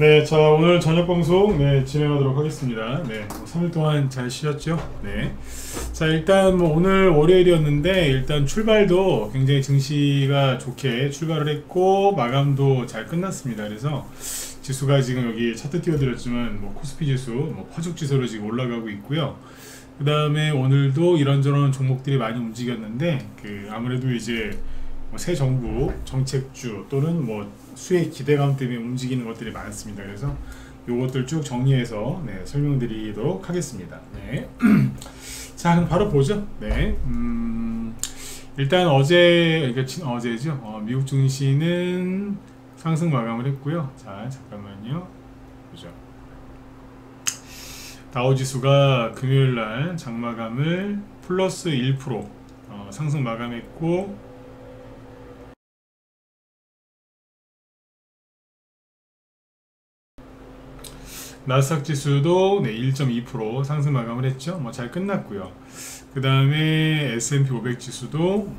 네, 자 오늘 저녁 방송 진행하도록 하겠습니다. 3일 동안 잘 쉬셨죠? 네. 자 일단 오늘 월요일이었는데 일단 출발도 굉장히 증시가 좋게 출발을 했고 마감도 잘 끝났습니다. 그래서 지수가 지금 여기 차트 띄워드렸지만 코스피 지수, 퍼죽 지수로 지금 올라가고 있고요. 그 다음에 오늘도 이런저런 종목들이 많이 움직였는데 아무래도 이제 새 정부 정책주 또는 수혜 기대감 때문에 움직이는 것들이 많습니다. 그래서 요것들 쭉 정리해서 설명드리도록 하겠습니다. 자 그럼 바로 보죠. 일단 어제죠. 미국 증시는 상승 마감을 했고요. 자 잠깐만요. 보죠. 다우지수가 금요일날 장마감을 플러스 1% 상승 마감했고, 나스닥 지수도 1.2% 상승 마감을 했죠. 잘 끝났고요. 그 다음에 S&P 500 지수도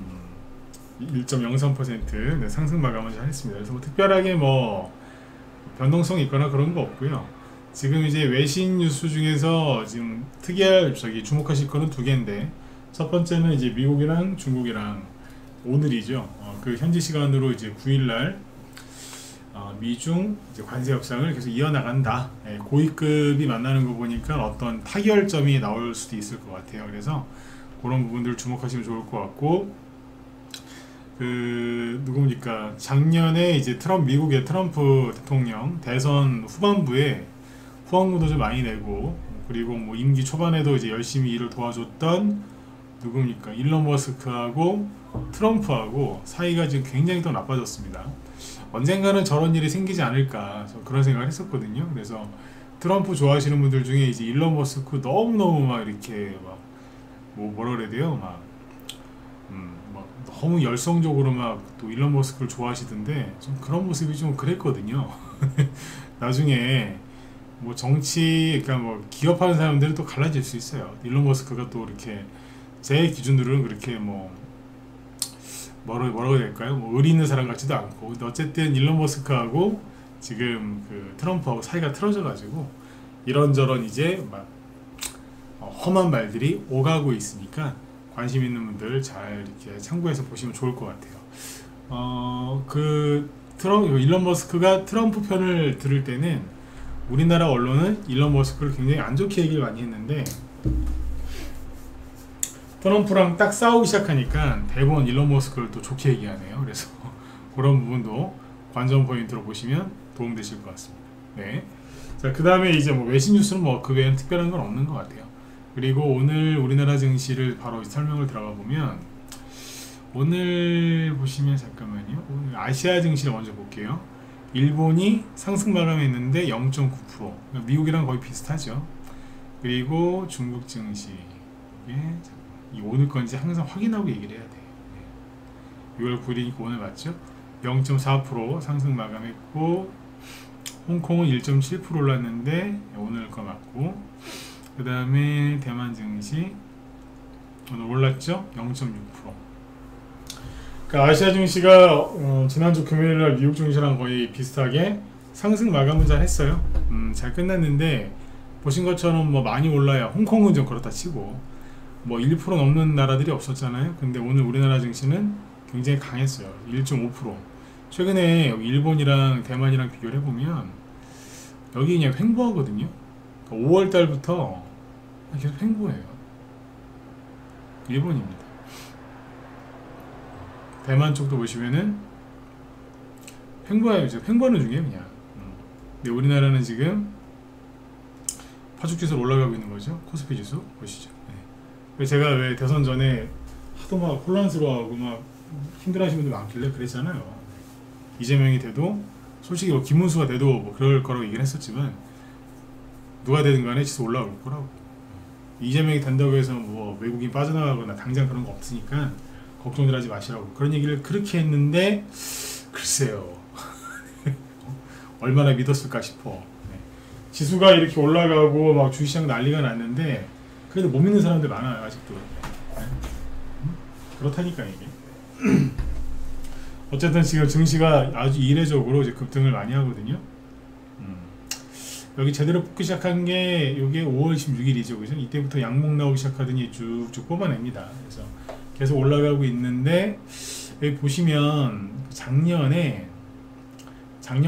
1.03% 상승 마감을 잘 했습니다. 그래서 특별하게 변동성이 있거나 그런 거 없고요. 지금 이제 외신 뉴스 중에서 지금 특이할 주목하실 거는 두 개인데, 첫 번째는 이제 미국이랑 중국이랑 오늘이죠. 그 현지 시간으로 이제 9일날 미중 이제 관세 협상을 계속 이어나간다. 고위급이 만나는 거 보니까 어떤 타결점이 나올 수도 있을 것 같아요. 그래서 그런 부분들을 주목하시면 좋을 것 같고, 누굽니까? 작년에 이제 미국의 트럼프 대통령 대선 후반부에 후원금도 좀 많이 내고, 그리고 임기 초반에도 이제 열심히 일을 도와줬던 누굽니까? 일론 머스크하고 트럼프하고 사이가 지금 굉장히 더 나빠졌습니다. 언젠가는 저런 일이 생기지 않을까 그런 생각을 했었거든요. 그래서 트럼프 좋아하시는 분들 중에 이제 일론 머스크 너무너무 이렇게 뭐라 그래야 돼요? 너무 열성적으로 또 일론 머스크를 좋아하시던데 좀 그런 모습이 좀 그랬거든요. 나중에 정치, 그러니까 기업하는 사람들은 또 갈라질 수 있어요. 일론 머스크가 또 이렇게 제 기준으로는 그렇게 뭐라고 해야 될까요? 의리 있는 사람 같지도 않고. 근데 어쨌든 일론 머스크하고 지금 트럼프하고 사이가 틀어져가지고 이런저런 이제 험한 말들이 오가고 있으니까 관심 있는 분들 잘 이렇게 참고해서 보시면 좋을 것 같아요. 일론 머스크가 트럼프 편을 들을 때는 우리나라 언론은 일론 머스크를 굉장히 안 좋게 얘기를 많이 했는데, 트럼프랑 딱 싸우기 시작하니까 대부분 일론 머스크를 또 좋게 얘기하네요. 그래서 그런 부분도 관전 포인트로 보시면 도움되실 것 같습니다. 자, 그 다음에 이제 외신 뉴스는 그 외에는 특별한 건 없는 것 같아요. 그리고 오늘 우리나라 증시를 바로 설명을 들어가 보면, 오늘 보시면 잠깐만요. 오늘 아시아 증시를 먼저 볼게요. 일본이 상승 마감했는데 0.9%, 그러니까 미국이랑 거의 비슷하죠. 그리고 중국 증시, 이 오늘 건지 항상 확인하고 얘기를 해야 돼요. 6월 9일이니까 오늘 맞죠? 0.4% 상승 마감했고, 홍콩은 1.7% 올랐는데 오늘 거 맞고, 그 다음에 대만 증시 오늘 올랐죠? 0.6%. 그러니까 아시아 증시가 지난주 금요일날 미국 증시랑 거의 비슷하게 상승 마감은 잘 했어요. 잘 끝났는데, 보신 것처럼 많이 올라야 홍콩은 좀 그렇다 치고 1% 넘는 나라들이 없었잖아요. 근데 오늘 우리나라 증시는 굉장히 강했어요. 1.5%. 최근에 여기 일본이랑 대만이랑 비교를 해보면 여기 그냥 횡보하거든요. 그러니까 5월 달부터 계속 횡보해요. 일본입니다. 대만 쪽도 보시면은 횡보해요. 횡보하는 중이에요, 그냥. 근데 우리나라는 지금 파죽 지수 올라가고 있는 거죠. 코스피 지수 보시죠. 제가 왜 대선 전에 하도 혼란스러워하고 힘들어하시는 분들 많길래 그랬잖아요. 이재명이 돼도, 솔직히 김문수가 돼도 그럴 거라고 얘기를 했었지만, 누가 되든 간에 지수 올라올 거라고. 이재명이 된다고 해서 외국인 빠져나가거나 당장 그런 거 없으니까 걱정들 하지 마시라고 그런 얘기를 그렇게 했는데, 글쎄요. 얼마나 믿었을까 싶어. 지수가 이렇게 올라가고 주식시장 난리가 났는데 그래도 못 믿는 사람들 많아요, 아직도. 그렇다니까 이게. 어쨌든 지금 증시가 아주 이례적으로 이제 급등을 많이 하거든요. 여기 제대로 뽑기 시작한 게 요게 5월 16일이죠. 그죠? 이때부터 양목 나오기 시작하더니 쭉쭉 뽑아냅니다. 그래서 계속 올라가고 있는데 여기 보시면 작년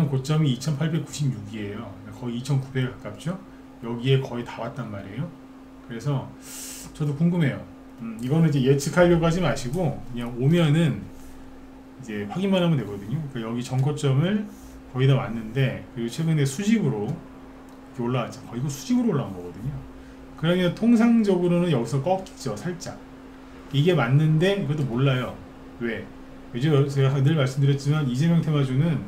고점이 2896이에요. 거의 2900에 가깝죠? 여기에 거의 다 왔단 말이에요. 그래서 저도 궁금해요. 이거는 이제 예측하려고 하지 마시고 그냥 오면은 이제 확인만 하면 되거든요. 그러니까 여기 전고점을 거의 다 왔는데 그리고 최근에 수직으로 이렇게 올라왔죠. 거의 이거 수직으로 올라온 거거든요. 그러면 통상적으로는 여기서 꺾이죠. 살짝. 이게 맞는데 이것도 몰라요. 왜? 요즘 제가 늘 말씀드렸지만 이재명 테마주는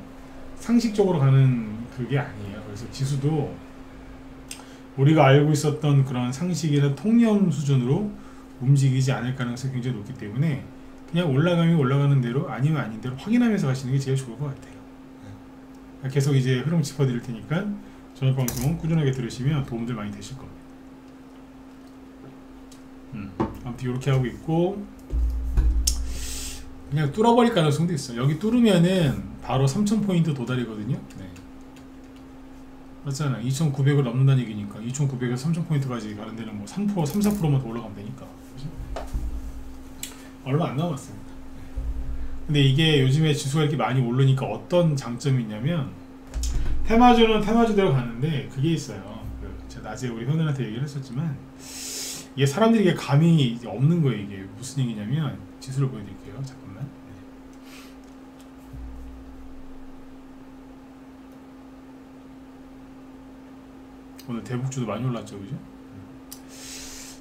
상식적으로 가는 그게 아니에요. 그래서 지수도 우리가 알고 있었던 그런 상식이나 통념 수준으로 움직이지 않을 가능성이 굉장히 높기 때문에 그냥 올라가면 올라가는 대로 아니면 아닌 대로 확인하면서 가시는 게 제일 좋을 것 같아요. 계속 이제 흐름 짚어드릴 테니까 저녁 방송 꾸준하게 들으시면 도움들 많이 되실 겁니다. 아무튼 이렇게 하고 있고 그냥 뚫어버릴 가능성도 있어요. 여기 뚫으면은 바로 3000포인트 도달이거든요. 네. 맞잖아. 2900을 넘는다는 얘기니까 2900에서 3000포인트까지 가는 데는 뭐 3%, 4%만 더 올라가면 되니까. 그죠? 얼마 안 남았습니다. 근데 이게 요즘에 지수가 이렇게 많이 오르니까 어떤 장점이 있냐면 테마주는 테마주대로 가는데 그게 있어요. 제가 낮에 우리 현우한테 얘기를 했었지만 이게 사람들이 이게 감이 없는 거예요. 이게 무슨 얘기냐면 지수를 보여드릴게요. 잠깐만. 네. 오늘 대북주도 많이 올랐죠, 그죠?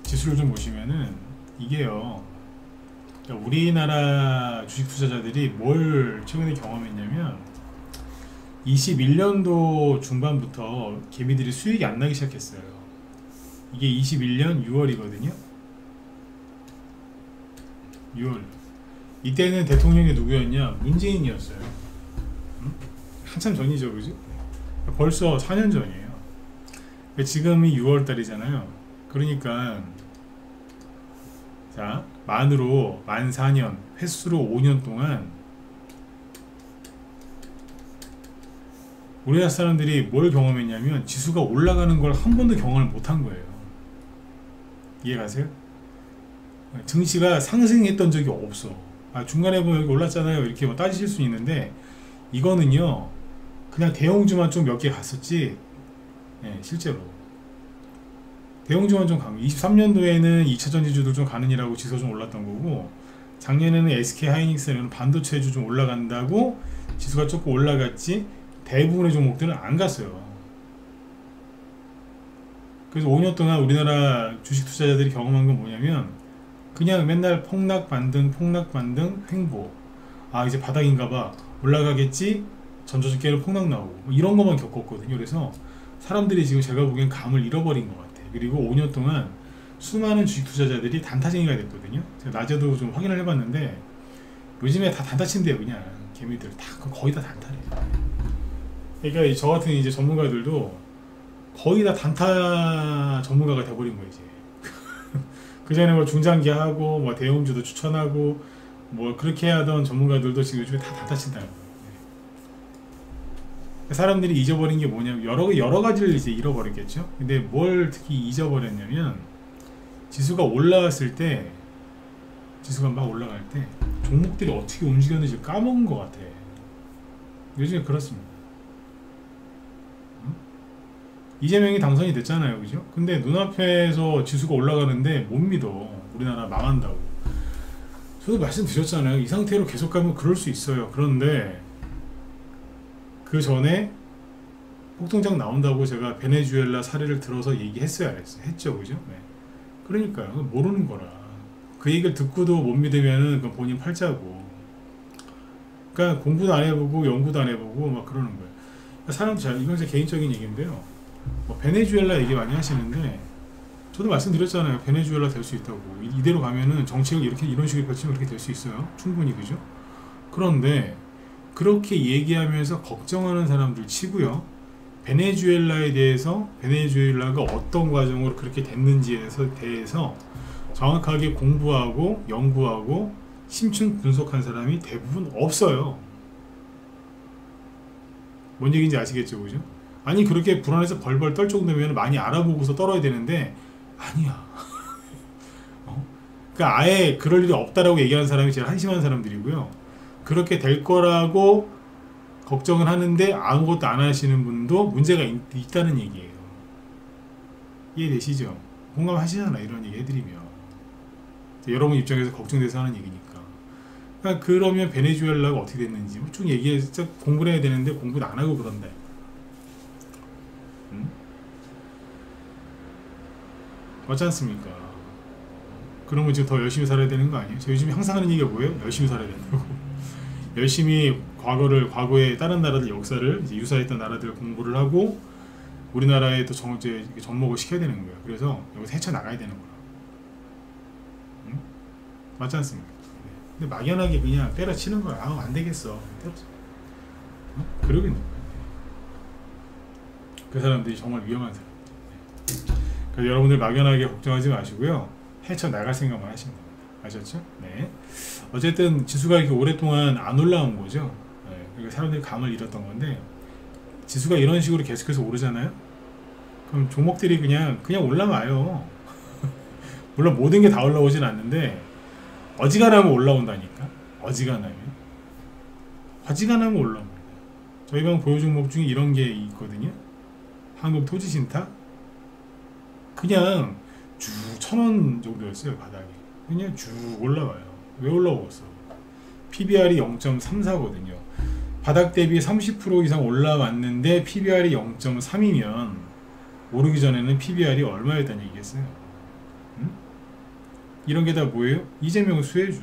지수를 좀 보시면은 이게요. 우리나라 주식 투자자들이 뭘 최근에 경험했냐면 21년도 중반부터 개미들이 수익이 안 나기 시작했어요. 이게 21년 6월이거든요. 6월. 이때는 대통령이 누구였냐? 문재인이었어요. 한참 전이죠, 그죠? 벌써 4년 전이에요. 지금이 6월달이잖아요. 그러니까 자, 만으로 만 4년, 횟수로 5년 동안 우리나라 사람들이 뭘 경험했냐면 지수가 올라가는 걸 한 번도 경험을 못한 거예요. 이해가세요? 증시가 상승했던 적이 없어. 중간에 보면 여기 올랐잖아요. 이렇게 뭐 따지실 수 있는데 이거는요 그냥 대형주만 좀 몇 개 갔었지. 네, 실제로 대형주만 좀 가고 23년도에는 2차전지주들 좀 가느니라고 지수가 좀 올랐던 거고 작년에는 SK하이닉스는 반도체주 좀 올라간다고 지수가 조금 올라갔지 대부분의 종목들은 안 갔어요. 그래서 5년 동안 우리나라 주식 투자자들이 경험한 건 뭐냐면 그냥 맨날 폭락 반등 횡보. 이제 바닥인가봐 올라가겠지 전저주가는 폭락 나오고 뭐 이런 것만 겪었거든요. 그래서 사람들이 지금 제가 보기엔 감을 잃어버린 것 같아요. 그리고 5년 동안 수많은 주식 투자자들이 단타쟁이가 됐거든요. 제가 낮에도 좀 확인을 해봤는데 요즘에 다 단타친대요. 그냥 개미들 다 거의 다 단타래요. 그러니까 저 같은 이제 전문가들도 거의 다 단타 전문가가 돼버린 거예요. 이제 그 전에 뭐 중장기 하고 뭐 대형주도 추천하고 뭐 그렇게 하던 전문가들도 지금 요즘에 다 단타친다는 거예요. 사람들이 잊어버린 게 뭐냐면 여러 가지를 이제 잃어버렸겠죠. 근데 뭘 특히 잊어버렸냐면 지수가 올라왔을 때 지수가 막 올라갈 때 종목들이 어떻게 움직였는지 까먹은 것 같아. 요즘에 그렇습니다. 이재명이 당선이 됐잖아요, 그죠? 근데 눈앞에서 지수가 올라가는데 못 믿어. 우리나라 망한다고. 저도 말씀드렸잖아요. 이 상태로 계속 가면 그럴 수 있어요. 그런데 그 전에 폭통장 나온다고 제가 베네수엘라 사례를 들어서 얘기했어야 했죠, 그죠? 네. 그러니까요. 모르는 거라. 그 얘기를 듣고도 못 믿으면은 그건 본인 팔자고. 그러니까 공부도 안 해보고 연구도 안 해보고 막 그러는 거예요. 그러니까 사람 잘 이건 제 개인적인 얘기인데요. 뭐 베네수엘라 얘기 많이 하시는데 저도 말씀드렸잖아요. 베네수엘라 될 수 있다고. 이대로 가면은 정책을 이렇게 이런 식으로 펼치면 그렇게 될 수 있어요. 충분히 그죠? 그런데 그렇게 얘기하면서 걱정하는 사람들 치고요. 베네수엘라에 대해서 베네수엘라가 어떤 과정으로 그렇게 됐는지에 대해서 정확하게 공부하고 연구하고 심층 분석한 사람이 대부분 없어요. 뭔 얘기인지 아시겠죠, 그죠? 아니 그렇게 불안해서 벌벌 떨 정도면 많이 알아보고서 떨어야 되는데 아니야. 그러니까 아예 그럴 일이 없다라고 얘기하는 사람이 제일 한심한 사람들이고요. 그렇게 될 거라고 걱정을 하는데 아무것도 안 하시는 분도 문제가 있다는 얘기예요. 이해되시죠? 공감하시잖아, 이런 얘기 해드리면. 여러분 입장에서 걱정돼서 하는 얘기니까. 그러니까 그러면 베네수엘라가 어떻게 됐는지 쭉 얘기해서 공부를 해야 되는데 공부도 안 하고 그런데. 맞지 않습니까? 그러면 지금 더 열심히 살아야 되는 거 아니에요? 제가 요즘 항상 하는 얘기가 뭐예요? 열심히 살아야 된다고. 열심히 과거에 다른 나라들 역사를 이제 유사했던 나라들 공부를 하고 우리나라에 또 접목을 시켜야 되는 거예요. 그래서 여기서 헤쳐나가야 되는 거예요. 응? 맞지 않습니까? 근데 막연하게 그냥 때려치는 거야. 아, 안 되겠어. 때려치. 응? 그러겠는 거예요. 그 사람들이 정말 위험한 사람들. 그래서 여러분들 막연하게 걱정하지 마시고요. 헤쳐나갈 생각만 하시는 겁니다. 아셨죠? 네. 어쨌든 지수가 이렇게 오랫동안 안 올라온 거죠. 네. 그러니까 사람들이 감을 잃었던 건데 지수가 이런 식으로 계속해서 오르잖아요. 그럼 종목들이 그냥 올라가요. 물론 모든 게 다 올라오진 않는데 어지간하면 올라온다니까. 어지간하면 올라옵니다. 저희 방 보유 종목 중에 이런 게 있거든요. 한국토지신탁 그냥 쭉 1,000원 정도였어요. 바닥이 그냥 쭉 올라와요. 왜 올라오겠어? PBR이 0.34거든요. 바닥 대비 30% 이상 올라왔는데 PBR이 0.3이면 오르기 전에는 PBR이 얼마였다는 얘기겠어요? 응? 이런 게 다 뭐예요? 이재명 수혜주.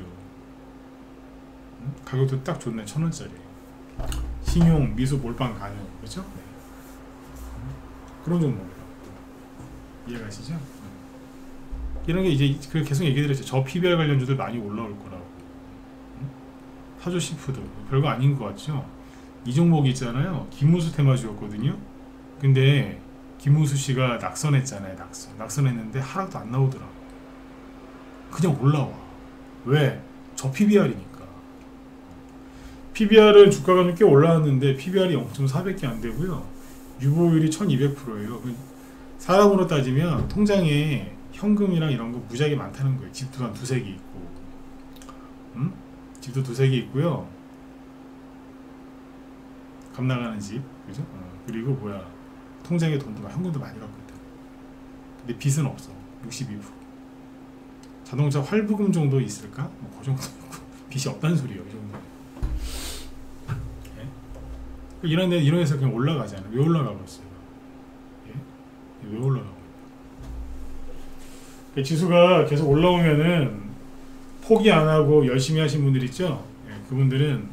응? 가격도 딱 좋네. 1,000원짜리. 신용, 미수, 몰빵 가능. 그렇죠? 네. 그런 종목이에요. 이해가시죠? 이런 게 이제 계속 얘기드렸죠. 저 PBR 관련주들 많이 올라올 거라고. 사조 시푸드 별거 아닌 것 같죠? 이 종목이 있잖아요. 김무수 테마주였거든요. 근데 김무수 씨가 낙선했잖아요. 낙선했는데 하락도 안 나오더라고. 그냥 올라와. 왜? 저 PBR이니까. PBR은 주가가 좀 꽤 올라왔는데 PBR이 0.4밖에 안 되고요. 유보율이 1200%예요. 사람으로 따지면 통장에 현금이랑 이런 거 무지하게 많다는 거예요. 집도 한 두세 개 있고, 집도 두세 개 있고요. 값 나가는 집, 그죠? 그리고 통장에 돈도 현금도 많이 갖거든. 근데 빚은 없어. 62%. 자동차 활부금 정도 있을까? 그 정도 빚이 없다는 소리예요. 이 정도. 네? 이런 데서 그냥 올라가잖아요. 왜 올라가고 있어요? 예? 왜 올라가고? 지수가 계속 올라오면은 포기 안 하고 열심히 하신 분들 있죠? 예, 그분들은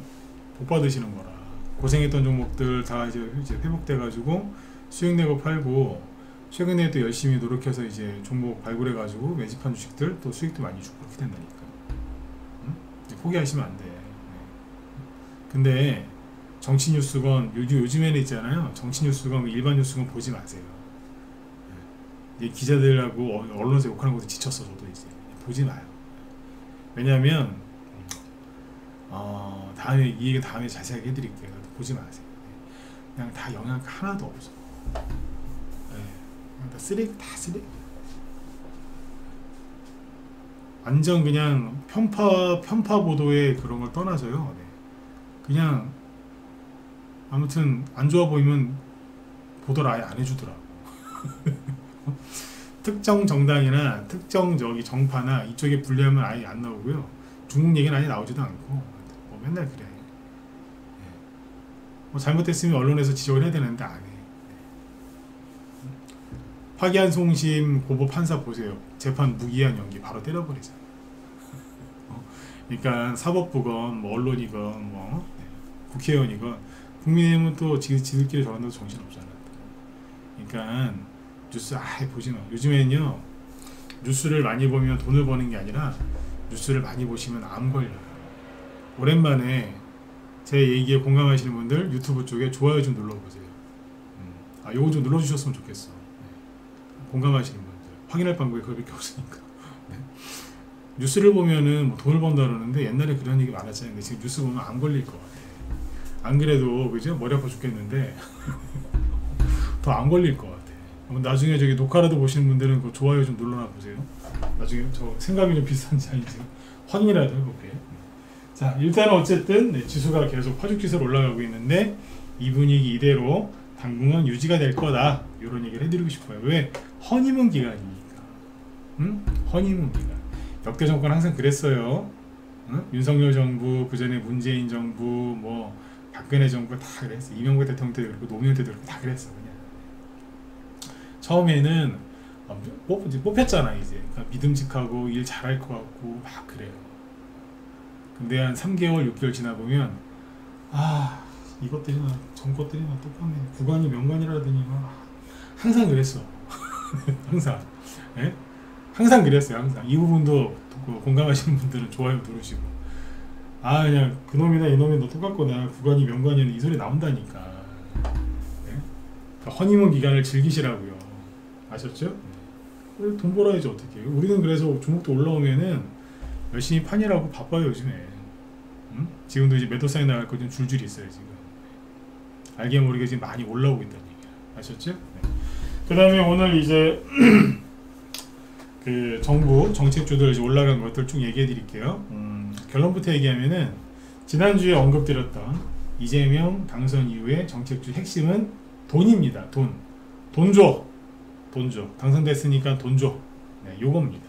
복 받으시는 거라. 고생했던 종목들 다 이제 회복돼 가지고 수익 내고 팔고 최근에 또 열심히 노력해서 이제 종목 발굴해 가지고 매집한 주식들 또 수익도 많이 주고 그렇게 된다니까. 응? 포기하시면 안 돼. 네. 근데 정치 뉴스건 요즘에는 있잖아요. 정치 뉴스건 일반 뉴스건 보지 마세요. 기자들하고 언론에서 욕하는 것도 지쳤어. 저도 이제 보지 마요. 왜냐하면 다음에 이 얘기 다음에 자세하게 해드릴게요. 보지 마세요. 그냥 다 영향 하나도 없어. 다 쓰레기. 완전 그냥 편파 보도에 그런 걸 떠나서요. 네. 그냥 아무튼 안 좋아 보이면 보도를 아예 안 해주더라고. 특정 정당이나 특정 정파나 이쪽에 분리하면 아예 안 나오고요. 중국 얘기는 아예 나오지도 않고 맨날 그래. 잘못됐으면 언론에서 지적을 해야 되는데 안 해. 파기환송심 고법 판사 보세요. 재판 무기한 연기 바로 때려버리잖아. 그러니까 사법부건 언론이건 국회의원이건 국민의힘은 또 지들끼리 저런다고 정신없잖아. 그러니까 뉴스 아예 보지 마. 요즘에는요 뉴스를 많이 보면 돈을 버는 게 아니라 뉴스를 많이 보시면 암 걸려요. 오랜만에 제 얘기에 공감하시는 분들 유튜브 쪽에 좋아요 좀 눌러보세요. 요거 좀 눌러주셨으면 좋겠어. 네. 공감하시는 분들 확인할 방법이 그거밖에 없으니까. 네. 뉴스를 보면은 돈을 번다 그러는데 옛날에 그런 얘기 많았잖아요. 근데 지금 뉴스 보면 안 걸릴 것 같아. 안 그래도 그죠? 머리 아파 죽겠는데 더 안 걸릴 것 같아. 나중에 저기 녹화라도 보시는 분들은 그 좋아요 좀 눌러놔 보세요. 나중에 저 생각이 좀 비슷한지 아닌지 확인이라도 해볼게요. 자, 일단은 어쨌든 네, 지수가 계속 파죽지수로 올라가고 있는데 이 분위기 이대로 당분간 유지가 될 거다, 이런 얘기를 해드리고 싶어요. 왜? 허니문 기간이니까. 응? 허니문 기간. 역대 정권 항상 그랬어요. 응? 윤석열 정부, 그 전에 문재인 정부, 뭐 박근혜 정부 다 그랬어. 이명박 대통령 때도 그렇고 노무현 때도 그렇고 다 그랬어. 그냥 처음에는 뽑혔잖아. 이제 그러니까 믿음직하고 일 잘할 것 같고 막 그래요. 근데 한 3개월 6개월 지나보면 아, 이것들이나 전것들이나 똑같네, 구간이 명관이라더니 막 항상 그랬어. 항상. 예? 항상 그랬어요. 항상. 이 부분도 공감하시는 분들은 좋아요 누르시고, 아 그냥 그놈이나 이놈이 너 똑같구나, 구간이 명관이는 이 소리 나온다니까. 예? 그러니까 허니문 기간을 즐기시라고요. 아셨죠? 돈 벌어야지 어떻게. 우리는 그래서 종목도 올라오면은 열심히 판이라고 바빠요 요즘에. 응? 지금도 이제 매도 사인 나갈 거 좀 줄줄이 있어요 지금. 알게 모르게 지금 많이 올라오고 있다는 얘기야. 아셨죠? 네. 그 다음에 오늘 이제 그 정부 정책주들 이제 올라간 것들 쭉 얘기해 드릴게요. 결론부터 얘기하면은 지난주에 언급드렸던 이재명 당선 이후에 정책주 핵심은 돈입니다. 돈 줘. 당선됐으니까 돈 줘. 네, 요겁니다.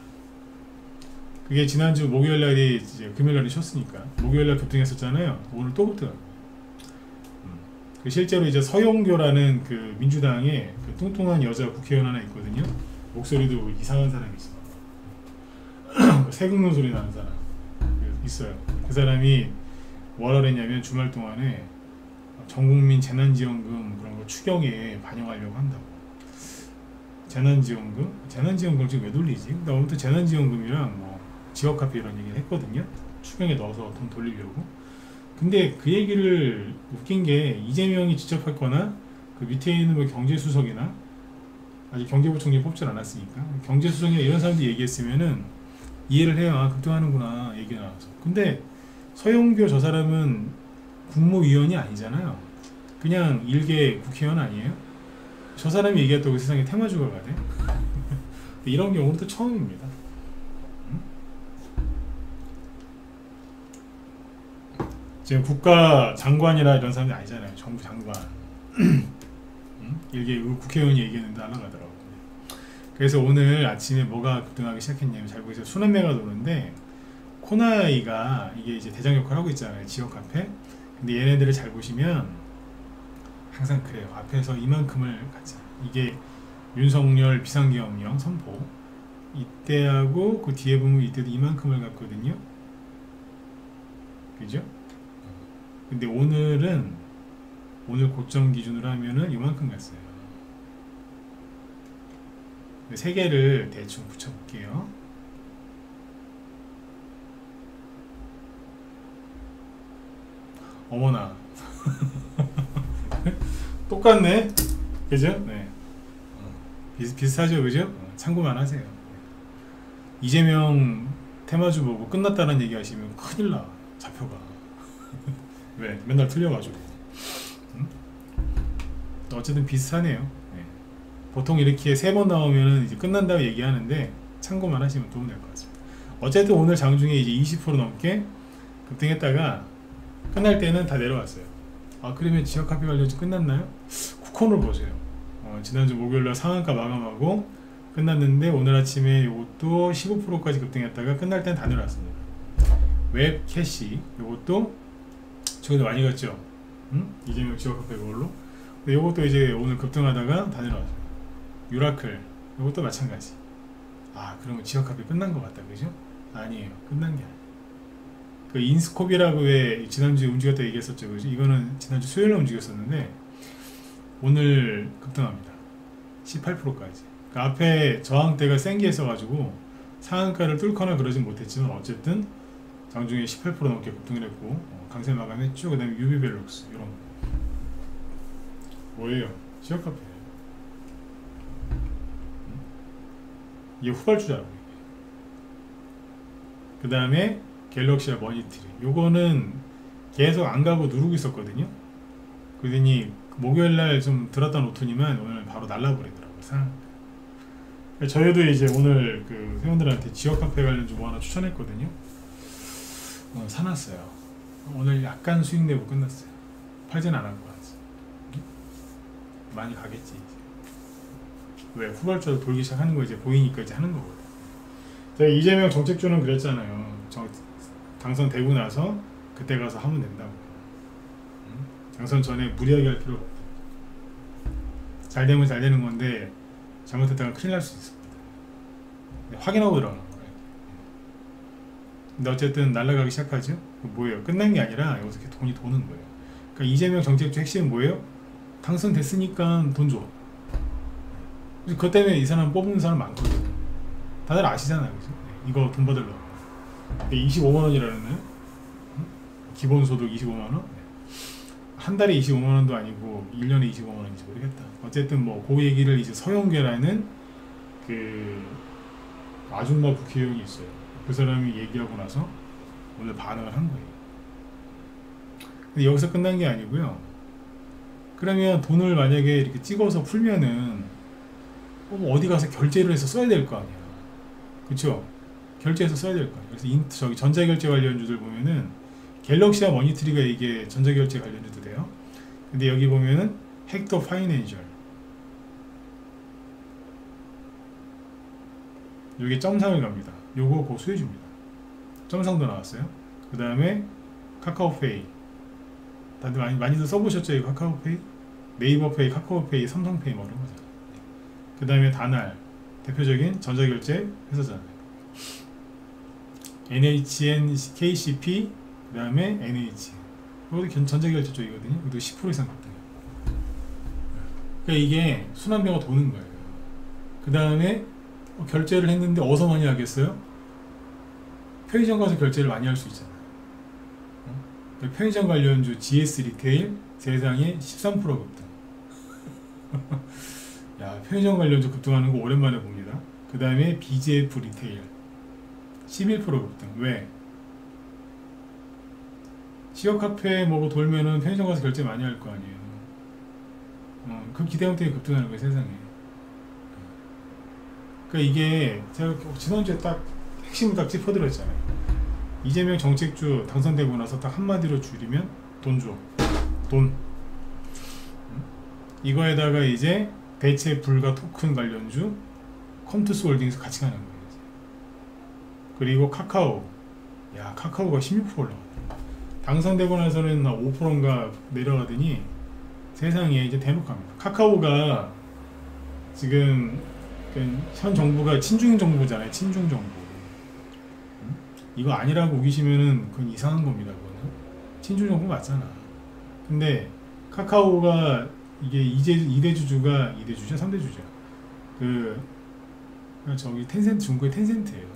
그게 지난주 목요일날이 이제 금요일날이 쉬었으니까 목요일날 급등했었잖아요. 오늘 또 급등합니다. 실제로 이제 서영교라는 그 민주당의 그 뚱뚱한 여자 국회의원 하나 있거든요. 목소리도 이상한 사람이 있어. 새 긁는 소리 나는 사람 있어요. 그 사람이 뭐라 그랬냐면 주말 동안에 전국민 재난지원금 그런 거 추경에 반영하려고 한다고. 재난지원금 지금 왜 돌리지? 그러니까 아무튼 재난지원금이랑 뭐 지역화폐 이런 얘기를 했거든요. 추경에 넣어서 돈 돌리려고. 근데 그 얘기를 웃긴 게 이재명이 직접 했거나 그 밑에 있는 뭐 경제수석이나 아직 경제부총리 뽑질 않았으니까 경제수석이나 이런 사람들이 얘기했으면은 이해를 해야 아, 급등하는구나 얘기가 나와서. 근데 서영교 저 사람은 국무위원이 아니잖아요. 그냥 일개 국회의원 아니에요? 저 사람이 얘기했다고 세상에 테마주가가 돼? 이런 경우는 또 처음입니다. 지금 국가 장관이라 이런 사람이 아니잖아요. 정부 장관. 일개 국회의원이 얘기했는데 날아가더라고요. 그래서 오늘 아침에 뭐가 급등하기 시작했냐면 잘 보세요. 순환매가 도는데 코나이가 이게 이제 대장 역할을 하고 있잖아요. 지역화폐. 근데 얘네들을 잘 보시면 항상 그래요. 앞에서 이만큼을 갖잖아요. 이게 윤석열 비상계엄령 선포 이때하고 그 뒤에 보면 이때도 이만큼을 갖거든요. 그죠? 근데 오늘 고점 기준으로 하면은 이만큼 갔어요. 세 개를 대충 붙여볼게요. 어머나. 똑같네. 그죠? 네. 비슷하죠, 그죠? 참고만 하세요. 이재명 테마주 보고 끝났다는 얘기 하시면 큰일 나. 잡혀가. 왜? 맨날 틀려가지고. 어쨌든 비슷하네요. 네. 보통 이렇게 3번 나오면은 이제 끝난다고 얘기하는데 참고만 하시면 도움 될 것 같습니다. 어쨌든 오늘 장중에 이제 20% 넘게 급등했다가 끝날 때는 다 내려왔어요. 아, 그러면 지역화폐 관련주 끝났나요? 쿠폰을 보세요. 지난주 목요일날 상한가 마감하고 끝났는데 오늘 아침에 이것도 15%까지 급등했다가 끝날 때는 다 내려왔습니다. 웹 캐시 이것도 최근에 많이 갔죠. 이재명 지역화폐 그걸로. 이것도 이제 오늘 급등하다가 다 내려왔어요. 유라클 이것도 마찬가지. 아, 그러면 지역화폐 끝난 것 같다, 그죠? 아니에요, 끝난 게 아니에요. 그 인스콥이라고 왜 지난주에 움직였다 얘기했었죠, 그죠? 이거는 지난주 수요일에 움직였었는데 오늘 급등합니다. 18%까지. 그 앞에 저항대가 센 게 있어가지고 상한가를 뚫거나 그러진 못했지만 어쨌든 장중에 18% 넘게 급등을 했고 강세 마감했죠. 그 다음에 유비벨룩스 이런 거. 뭐예요? 지역화폐. 이게 후발주자라고. 그 다음에 갤럭시와 머니트리. 요거는 계속 안 가고 누르고 있었거든요. 그러더니 목요일날 좀 들었다 놓더니만 오늘 바로 날라버리더라고요. 저희도 이제 오늘 그 회원들한테 지역 카페 관련주 뭐 하나 추천했거든요. 사놨어요. 오늘 약간 수익 내고 끝났어요. 팔진 안 한 거 같지. 많이 가겠지 이제. 왜 후발주로 돌기 시작하는 거 이제 보이니까 이제 하는 거거든. 제가 이재명 정책주는 그랬잖아요. 당선되고 나서 그때 가서 하면 된다고. 당선 전에 무리하게 할 필요가 없다. 잘 되면 잘 되는 건데 잘못했다가 큰일 날 수 있습니다. 확인하고 들어가는 거예요. 근데 어쨌든 날아가기 시작하죠. 뭐예요? 끝난 게 아니라 여기서 이렇게 돈이 도는 거예요. 그러니까 이재명 정책주 핵심은 뭐예요? 당선됐으니까 돈 줘. 그것 때문에 이 사람 뽑는 사람 많거든. 다들 아시잖아요. 그죠? 이거 돈 받으려고. 25만원이라는 기본소득 25만원? 한 달에 25만원도 아니고 1년에 25만원인지 모르겠다. 어쨌든 뭐 그 얘기를 이제 서영계라는 그 아줌마 국회의원이 있어요. 그 사람이 얘기하고 나서 오늘 반응을 한 거예요. 근데 여기서 끝난 게 아니고요. 그러면 돈을 만약에 이렇게 찍어서 풀면은 어디 가서 결제를 해서 써야 될 거 아니야. 그쵸? 결제해서 써야 될 거 아니야. 그래서 저기 전자결제 관련주들 보면은 갤럭시와 머니트리가 이게 전자결제 관련주도 돼요. 근데 여기 보면은 헥터 파이낸셜 요게 점상을 갑니다. 요거 고수해줍니다. 점상도 나왔어요. 그 다음에 카카오페이 다들 많이들 써보셨죠? 이 카카오페이? 네이버페이, 카카오페이, 삼성페이 뭐 이런 거잖아요. 그 다음에 다날 대표적인 전자결제 회사잖아요. NHN, KCP 그 다음에 NH 이것도 전자결제 쪽이거든요. 이것도 10% 이상 급등해요. 그러니까 이게 순환배가 도는 거예요. 그 다음에 결제를 했는데 어디서 많이 하겠어요? 편의점 가서 결제를 많이 할 수 있잖아요. 편의점 관련주 GS 리테일 세상에 13% 급등. 야, 편의점 관련주 급등하는 거 오랜만에 봅니다. 그 다음에 BJF 리테일 11% 급등. 왜? 지역 카페 뭐고 돌면은 편의점 가서 결제 많이 할 거 아니에요. 그 기대감 때문에 급등하는 거예요, 세상에. 그러니까 이게 제가 지난주에 딱 핵심을 딱 짚어드렸잖아요. 이재명 정책주 당선되고 나서 딱 한마디로 줄이면 돈 줘. 돈. 이거에다가 이제 대체 불가 토큰 관련주 컴투스 홀딩에서 같이 가는 거예요. 이제. 그리고 카카오. 야, 카카오가 16% 올라갔다. 당선되고 나서는 5%인가 내려가더니 세상에 이제 대놓고 합니다. 카카오가 지금 현 정부가 친중 정부잖아요. 친중 정부. 이거 아니라고 우기시면은 그건 이상한 겁니다. 그거는 친중 정부 맞잖아. 근데 카카오가 이게 이대주주가 2대주죠? 3대주죠? 저기 텐센트, 중국의 텐센트예요.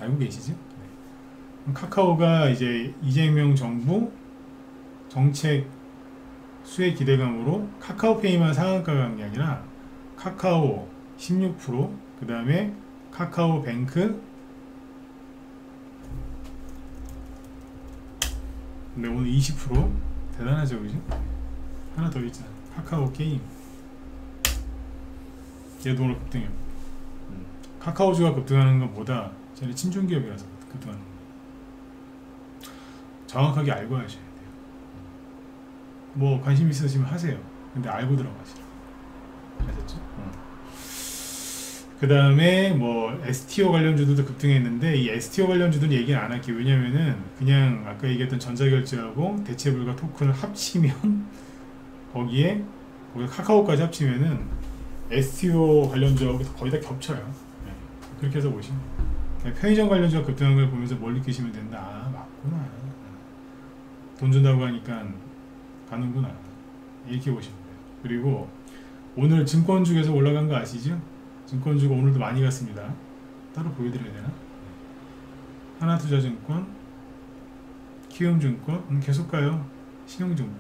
알고 계시죠? 네. 카카오가 이제 이재명 정부 정책 수혜 기대감으로 카카오페이만 상한가 간 게 아니라 카카오 16%, 그 다음에 카카오뱅크, 근데 오늘 20% 대단하죠, 그죠? 하나 더 있잖아. 카카오 게임. 얘도 오늘 급등해요. 카카오주가 급등하는 것보다 쟤는 친중기업이라서 급등하는 거예요. 정확하게 알고 하셔야 돼요. 뭐 관심 있으시면 하세요. 근데 알고 들어가시라. 아셨죠? 그 다음에 뭐 STO 관련주들도 급등했는데 이 STO 관련주들은 얘기는 안 할게요. 왜냐면은 그냥 아까 얘기했던 전자결제하고 대체불가 토큰을 합치면 거기에 카카오까지 합치면은 STO 관련주하고 거의 다 겹쳐요. 네. 그렇게 해서 보시면 편의점 관련주가 급등한 걸 보면서 뭘 느끼시면 된다. 아, 맞구나. 돈 준다고 하니까 가는구나. 이렇게 보시면 돼요. 그리고 오늘 증권주에서 올라간 거 아시죠? 증권주가 오늘도 많이 갔습니다. 따로 보여드려야 되나? 하나투자증권, 키움증권, 계속 가요. 신용증권,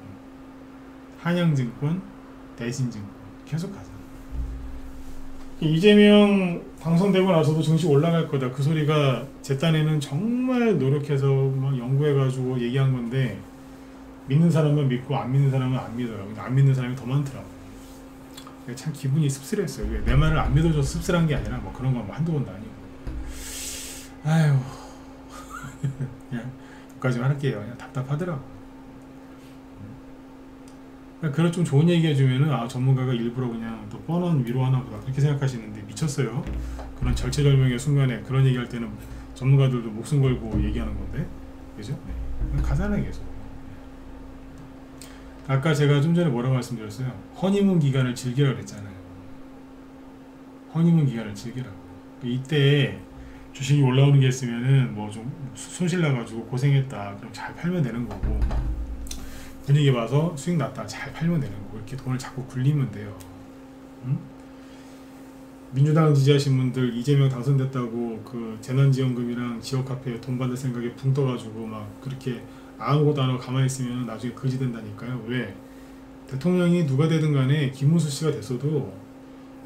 한양증권, 대신증권 계속 가잖아. 이재명 당선되고 나서도 증시 올라갈 거다. 그 소리가 제 딴에는 정말 노력해서 막 연구해가지고 얘기한 건데 믿는 사람만 믿고 안 믿는 사람은 안 믿어요. 근데 안 믿는 사람이 더 많더라고요. 참 기분이 씁쓸했어요. 왜 내 말을 안 믿어줘서 씁쓸한 게 아니라 뭐 그런 건 뭐 한두 번도 아니고. 아유 그냥 여기까지만 할게요. 그냥 답답하더라고. 그런 좀 좋은 얘기 해주면은 아 전문가가 일부러 그냥 또 뻔한 위로하나 보다 그렇게 생각하시는데 미쳤어요. 그런 절체절명의 순간에 그런 얘기할 때는 전문가들도 목숨 걸고 얘기하는 건데 그죠? 네. 가잖아요 계속. 아까 제가 좀 전에 뭐라고 말씀드렸어요? 허니문 기간을 즐기라고 그랬잖아요. 허니문 기간을 즐기라고. 이때 주식이 올라오는 게 있으면은 뭐 좀 손실 나가지고 고생했다 그럼 잘 팔면 되는 거고, 분위기 봐서 수익 났다 잘 팔면 되는 거고, 이렇게 돈을 자꾸 굴리면 돼요. 응? 민주당 지지하신 분들 이재명 당선됐다고 그 재난지원금이랑 지역카페에 돈 받을 생각에 붕 떠가지고 막 그렇게 아무것도 안 하고 가만히 있으면 나중에 거지 된다니까요. 왜? 대통령이 누가 되든 간에 김문수 씨가 됐어도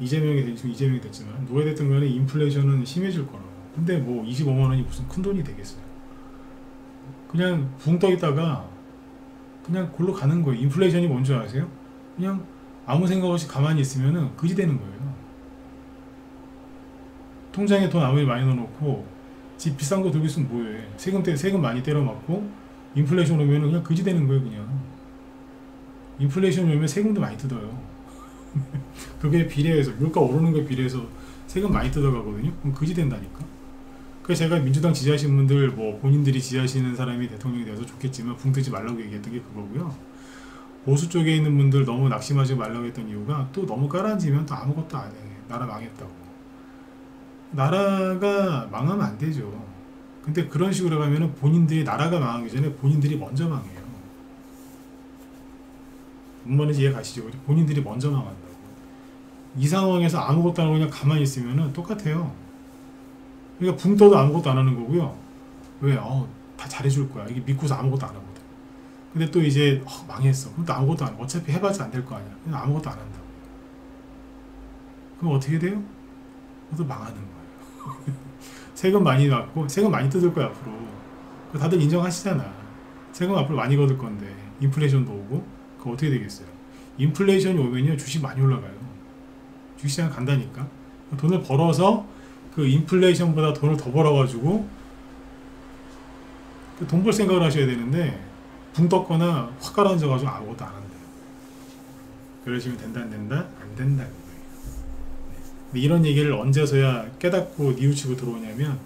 지금 이재명이 됐지만 누가 됐든 간에 인플레이션은 심해질 거라고. 근데 뭐 25만 원이 무슨 큰 돈이 되겠어요. 그냥 붕 떠 있다가 그냥 골로 가는 거예요. 인플레이션이 뭔지 아세요? 그냥 아무 생각 없이 가만히 있으면은 거지 되는 거예요. 통장에 돈 아무리 많이 넣어놓고 집 비싼 거 들고 있으면 뭐해? 세금 많이 때려맞고 인플레이션 오면 그냥 거지 되는 거예요. 그냥 인플레이션 오면 세금도 많이 뜯어요. 그게 비례해서 물가 오르는 거에 비례해서 세금 많이 뜯어가거든요. 그럼 거지 된다니까. 그래서 제가 민주당 지지하시는 분들 뭐 본인들이 지지하시는 사람이 대통령이 되어서 좋겠지만 붕 뜨지 말라고 얘기했던 게 그거고요. 보수 쪽에 있는 분들 너무 낙심하지 말라고 했던 이유가 또 너무 깔아앉으면 또 아무것도 안 해. 나라 망했다고. 나라가 망하면 안 되죠. 근데 그런 식으로 가면은 본인들이 나라가 망하기 전에 본인들이 먼저 망해요. 뭔 말인지 이해 가시죠? 본인들이 먼저 망한다고. 이 상황에서 아무것도 안 하고 그냥 가만히 있으면은 똑같아요. 그러니까 붕 떠도 아무것도 안 하는 거고요. 왜? 다 잘해줄 거야. 이게 믿고서 아무것도 안 하거든. 근데 또 이제 망했어. 그럼 또 아무것도 안 해. 어차피 해봤자 안 될 거 아니야. 그냥 아무것도 안 한다고. 그럼 어떻게 돼요? 또 망하는 거예요. 세금 많이 받고 세금 많이 뜯을 거야 앞으로. 다들 인정하시잖아. 세금 앞으로 많이 걷을 건데 인플레이션도 오고. 그거 어떻게 되겠어요? 인플레이션이 오면요 주식 많이 올라가요. 주식시장 간다니까. 돈을 벌어서 그 인플레이션보다 돈을 더 벌어가지고 돈 벌 생각을 하셔야 되는데 붕 떴거나 확 가라앉아가지고 아무것도 안 한대요. 그러시면 된다 안 된다? 안 된다. 근데 이런 얘기를 언제서야 깨닫고 뉘우치고 들어오냐면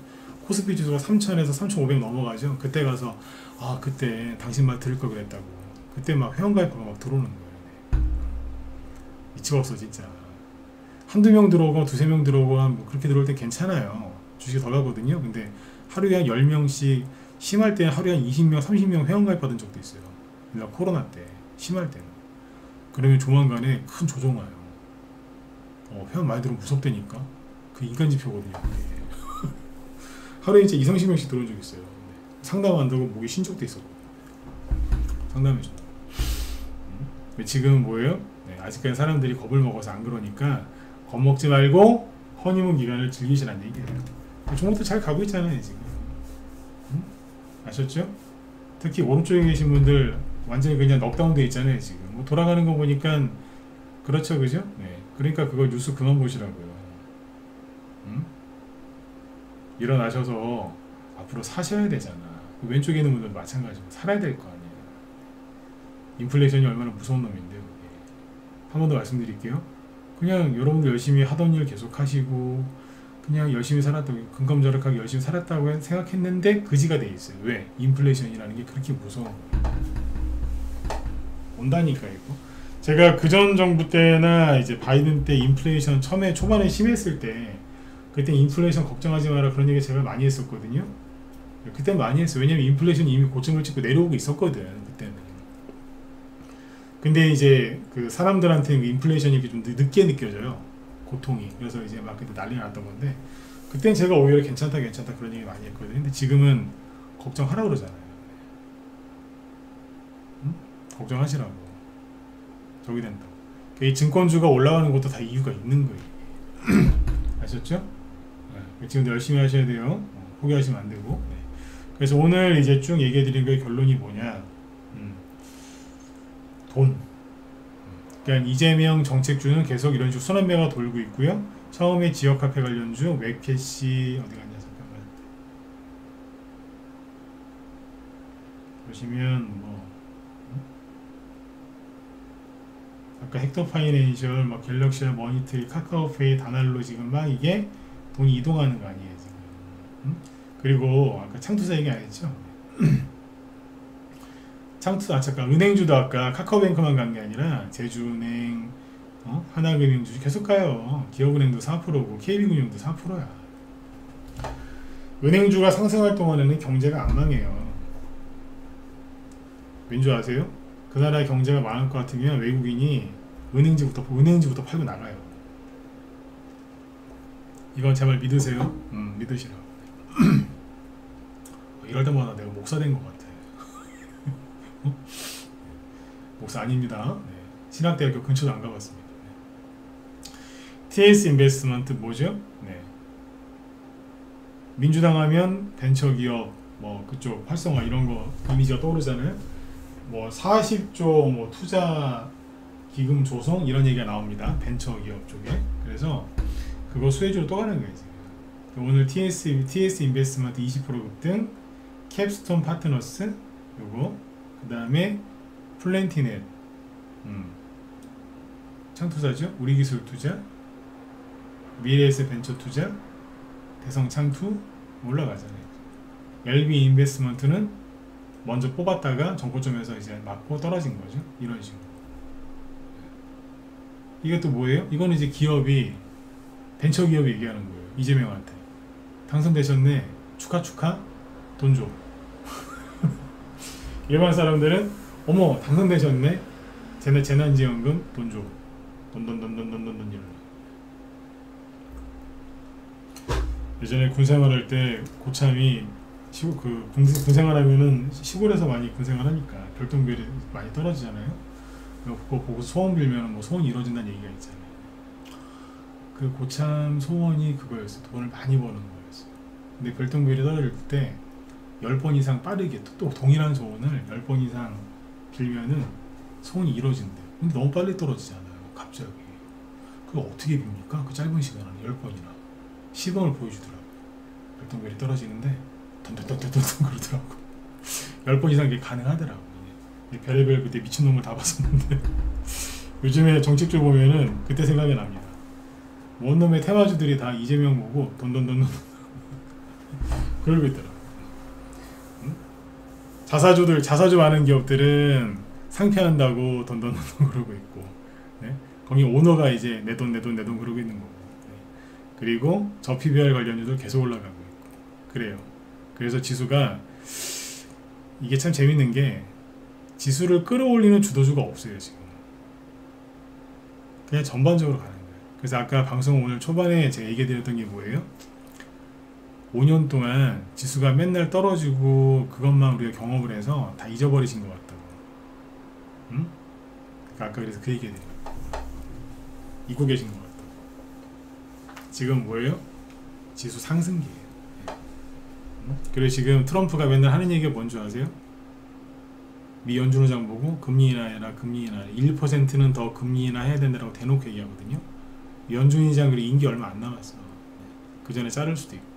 코스피 지수가 3,000에서 3,500 넘어가죠. 그때 가서 그때 당신 말 들을 걸 그랬다고. 그때 막 회원가입하고 막 들어오는 거예요. 미치가 없어 진짜. 한두 명 들어오고 두세 명 들어오고 뭐 그렇게 들어올 때 괜찮아요. 주식이 더 가거든요. 근데 하루에 한 10명씩, 심할 때는 하루에 한 20명, 30명 회원가입 받은 적도 있어요. 그러니까 코로나 때, 심할 때는. 그러면 조만간에 큰 조정 와요. 회원 많이 들어오면 무섭다니까. 그 인간지표거든요. 하루에 이제 2, 30명씩 들어온 적 있어요. 상담한다고 목이 쉰 적도 있었고. 상담해준다. 지금은 뭐예요? 아직까지 사람들이 겁을 먹어서 안 그러니까 겁먹지 말고 허니문 기간을 즐기시라는 얘기예요. 종목도 잘 가고 있잖아요 지금. 아셨죠? 특히 오른쪽에 계신 분들 완전히 그냥 넉다운 돼 있잖아요 지금. 뭐 돌아가는 거 보니까 그렇죠, 그죠? 네. 그러니까 그거 뉴스 그만 보시라고요. 일어나셔서 앞으로 사셔야 되잖아. 왼쪽에 있는 분들 마찬가지고 살아야 될 거 아니에요. 인플레이션이 얼마나 무서운 놈인데요. 한 번 더 말씀드릴게요. 그냥 여러분들 열심히 하던 일 계속 하시고 그냥 열심히 살았다고, 금감저력하게 열심히 살았다고 생각했는데 그지가 돼 있어요. 왜? 인플레이션이라는 게 그렇게 무서운 거예요. 온다니까 이거. 제가 그전 정부 때나 이제 바이든 때 인플레이션 처음에 초반에 심했을 때 그때 인플레이션 걱정하지 마라 그런 얘기 제가 많이 했었거든요. 그때 많이 했어요. 왜냐면 인플레이션이 이미 고점을 찍고 내려오고 있었거든 그때는. 근데 이제 그 사람들한테는 인플레이션이 좀 늦게 느껴져요. 고통이. 그래서 이제 막 그때 난리가 났던 건데 그때는 제가 오히려 괜찮다 그런 얘기 많이 했거든요. 근데 지금은 걱정하라고 그러잖아요. 걱정하시라고. 저기 된다고. 이 증권주가 올라가는 것도 다 이유가 있는 거예요. 아셨죠? 네. 지금도 열심히 하셔야 돼요. 포기하시면 안 되고. 네. 그래서 오늘 이제 쭉 얘기해 드린 그 결론이 뭐냐. 돈. 그러니까 이재명 정책주는 계속 이런 식으로 순환매가 돌고 있고요. 처음에 지역화폐 관련주 웹캐시 어디 갔냐 잠깐만 보시면 뭐 아까 헥터 파이낸셜, 뭐 갤럭시와 머니트리, 카카오페이, 다날로 지금 막 이게 돈이 이동하는 거 아니에요 지금. 그리고 아까 창투사 얘기 안 했죠? 잠깐 은행주도 아까 카카오뱅크만 간 게 아니라 제주은행, 하나금융주 계속 가요. 기업은행도 4%고 KB금융도 4%야. 은행주가 상승할 동안에는 경제가 안 망해요. 왠지 아세요? 그 나라 경제가 망할 것 같으면 외국인이 은행지부터 팔고 나가요. 이건 제발 믿으세요. 믿으시라고. 이럴 때마다 내가 목사 된 것 같아. 목사 아닙니다. 네. 신학대학교 근처도 안 가봤습니다. 네. TS 인베스트먼트 뭐죠? 네. 민주당 하면 벤처기업 뭐 그쪽 활성화 이런 거 이미지가 떠오르잖아요. 뭐 40조 뭐 투자 기금 조성 이런 얘기가 나옵니다. 벤처기업 쪽에. 그래서 그거 수혜주로 또 가는 거예요 지금. 오늘 TS 인베스트먼트 20% 급등, 캡스톤 파트너스 요거, 그 다음에 플랜티넷 창투사죠. 우리기술투자, 미래에셋 벤처투자, 대성창투 올라가잖아요. LB 인베스트먼트는 먼저 뽑았다가 정고점에서 이제 맞고 떨어진 거죠. 이런 식으로. 이게 또 뭐예요? 이거는 이제 기업이 벤처기업이 얘기하는 거예요. 이재명한테 당선되셨네, 축하, 돈 줘. 일반 사람들은 어머 당선되셨네, 재난지원금 돈 줘, 돈 이런. 예전에 군생활할 때 고참이 군생활하면은 시골에서 많이 군생활하니까 별똥별이 많이 떨어지잖아요. 그거 보고 소원 빌면 뭐 소원이 이루어진다는 얘기가 있잖아요. 그 고참 소원이 그거였어. 돈을 많이 버는 거였어. 근데 별똥별이 떨어질 때 10번 이상 빠르게 또 동일한 소원을 10번 이상 빌면은 소원이 이루어진대요. 근데 너무 빨리 떨어지잖아요. 갑자기. 그거 어떻게 빕니까? 그 짧은 시간 안에 10번이나 시범을 보여주더라고요. 별똥별이 떨어지는데 던던던던던 그러더라고. 10번 이상 그게 가능하더라고. 별의별 그때 미친놈을 다 봤었는데 요즘에 정책줄 보면은 그때 생각이 납니다. 원놈의 테마주들이 다 이재명 보고 돈돈돈 그러고 있더라고. 자사주 많은 기업들은 상폐한다고 돈돈돈 그러고 있고, 네? 거기 오너가 이제 내 돈 그러고 있는 거고, 네? 그리고 저 PBR 관련주도 계속 올라가고 있고 그래요. 그래서 지수가 이게 참 재밌는 게 지수를 끌어올리는 주도주가 없어요 지금. 그냥 전반적으로 가는 거예요. 그래서 아까 방송 오늘 초반에 제가 얘기해드렸던 게 뭐예요? 5년 동안 지수가 맨날 떨어지고 그것만 우리가 경험을 해서 다 잊어버리신 것 같다고. 응? 아까 그래서 그 얘기 해드려요. 잊고 계신 것 같다고. 지금 뭐예요? 지수 상승기예요. 응? 그리고 지금 트럼프가 맨날 하는 얘기가 뭔지 아세요? 미 연준의장 보고 금리 인하해라, 금리 인하해라. 1%는 더 금리 인하해야 된다고 대놓고 얘기하거든요. 연준의장 그리고 임기 얼마 안 남았어. 그 전에 자를 수도 있고.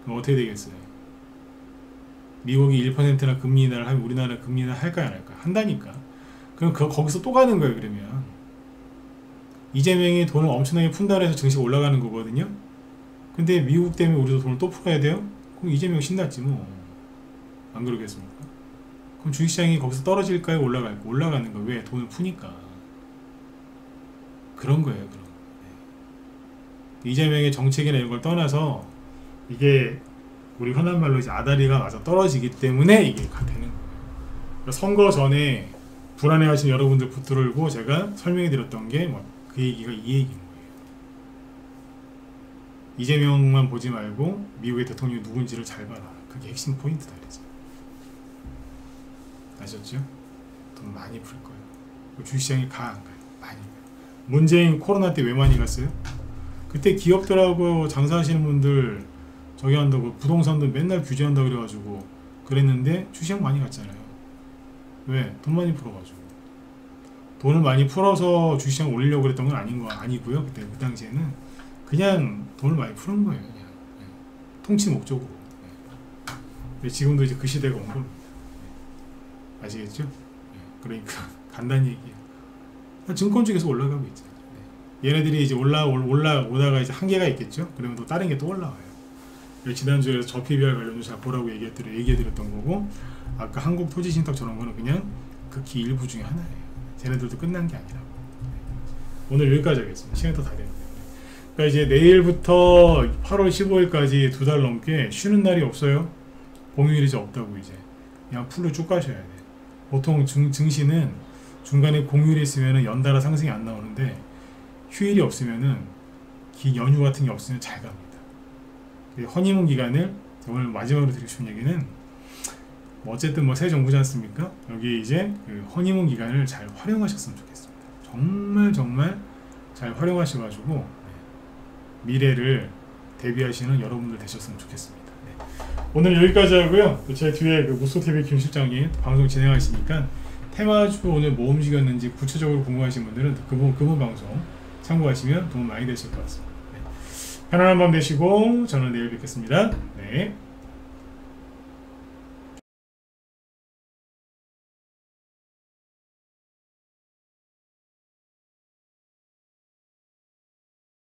그럼 어떻게 되겠어요? 미국이 1%나 금리 인하를 하면 우리나라 금리 인하 할까요, 안 할까요? 한다니까. 그럼 거기서 또 가는 거예요. 그러면 이재명이 돈을 엄청나게 푼다 해서 증시가 올라가는 거거든요. 근데 미국 때문에 우리도 돈을 또 풀어야 돼요? 그럼 이재명 신났지 뭐. 안 그러겠습니까? 그럼 주식시장이 거기서 떨어질까요? 올라갈까요? 올라가는 거예요. 왜? 돈을 푸니까. 그런 거예요. 그런 거. 네. 이재명의 정책이나 이런 걸 떠나서 이게 우리 흔한 말로 이제 아다리가 맞아 떨어지기 때문에 이게 되는 거예요. 선거 전에 불안해하신 여러분들 붙들고 제가 설명해 드렸던 게 뭐 그 얘기가 이 얘기인 거예요. 이재명만 보지 말고 미국의 대통령이 누군지를 잘 봐라. 그게 핵심 포인트다 그랬죠. 아셨죠? 돈 많이 풀 거예요. 주식시장이 가 안 가요? 많이 가요. 문재인 코로나 때 왜 많이 갔어요? 그때 기업들하고 장사하시는 분들 저기 한다고 부동산도 맨날 규제한다 그래가지고 그랬는데 주식 많이 갔잖아요. 왜? 돈 많이 풀어가지고. 돈을 많이 풀어서 주시장 올리려고 그랬던 건 아니고요. 그때 그 당시에는 그냥 돈을 많이 푸는 거예요. 그냥 통치 목적으로. 근데 지금도 이제 그 시대가 온 겁니다. 아시겠죠? 그러니까 간단히 얘기해요. 증권 쪽에서 올라가고 있죠. 얘네들이 이제 올라오다가 이제 한계가 있겠죠. 그러면 또 다른 게 또 올라와요. 지난주에 저 PBR 관련도 잘 보라고 얘기해드렸던 거고, 아까 한국토지신탁 저런 거는 그냥 극히 일부 중에 하나예요. 쟤네들도 끝난 게 아니라고. 오늘 여기까지 하겠습니다. 시간이 또 다 됐네요. 그러니까 이제 내일부터 8월 15일까지 2달 넘게 쉬는 날이 없어요. 공휴일이 이제 없다고. 이제 그냥 풀로 쭉 가셔야 돼. 보통 증시는 중간에 공휴일이 있으면 연달아 상승이 안 나오는데, 휴일이 없으면은 연휴 같은 게 없으면 잘 갑니다. 허니문 기간을 오늘 마지막으로 드리고 싶은 얘기는, 어쨌든 새 정부지 않습니까? 여기 이제 그 허니문 기간을 잘 활용하셨으면 좋겠습니다. 정말 잘 활용하셔가지고 미래를 대비하시는 여러분들 되셨으면 좋겠습니다. 오늘 여기까지 하고요. 또 제 뒤에 그 무소TV 김 실장이 방송 진행하시니까 테마주 오늘 뭐 움직였는지 구체적으로 궁금하신 분들은 그분 방송 참고하시면 도움 많이 되실 것 같습니다. 편안한 밤 되시고 저는 내일 뵙겠습니다. 네.